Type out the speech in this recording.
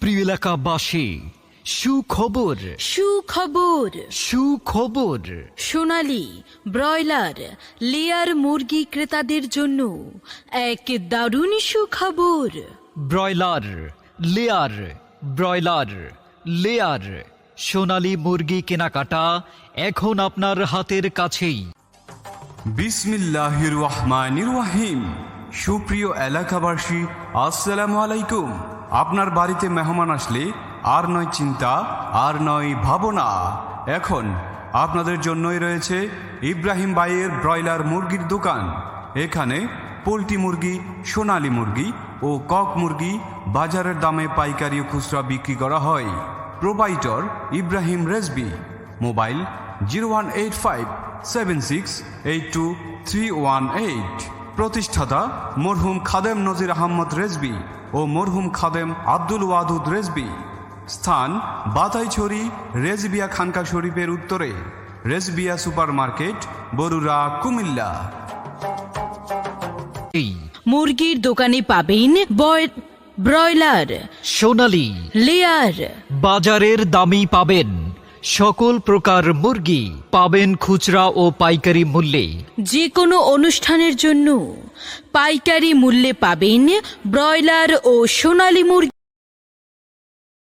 প্রিয় এলাকাবাসী, সুখবর সুখবর। সুখবর। সোনালী ব্রয়লার লেয়ার মুরগি ক্রেতাদের জন্য এক দারুণ সুখবর। ব্রয়লার লেয়ার, ব্রয়লার লেয়ার সোনালী মুরগি কেনাকাটা এখন আপনার হাতের কাছেই। বিসমিল্লাহির রহমানির রহিম। সুপ্রিয় এলাকাবাসী, আসসালামু আলাইকুম। আপনার বাড়িতে মেহমান আসলে আর নয় চিন্তা, আর নয় ভাবনা। এখন আপনাদের জন্যই রয়েছে ইব্রাহিম ভাইয়ের ব্রয়লার মুরগির দোকান। এখানে পোলট্রি মুরগি, সোনালী মুরগি ও কক মুরগি বাজারের দামে পাইকারি ও খুচরা বিক্রি করা হয়। প্রোপাইটর ইব্রাহিম রেজবি। মোবাইল 018576823118। প্রতিষ্ঠাতা মরহুম খাদেম নজির আহমদ রেজবি ও মরহুম খাদেম আব্দুল ওয়াদুদ রেজবি। স্থান বাতাইছড়ি রেজবিয়া খানকা শরীফের উত্তরে, রেজবিয়া সুপার মার্কেট, বরুড়া, কুমিল্লা। এই মুরগির দোকানে পাবেন ব্রয়লার, সোনালী লেয়ার, বাজারের দামই পাবেন। সকল প্রকার মুরগি পাবেন খুচরা ও পাইকারি মূল্যে। যে কোনো অনুষ্ঠানের জন্য পাইকারি মূল্যে পাবেন ব্রয়লার ও সোনালী মুরগি।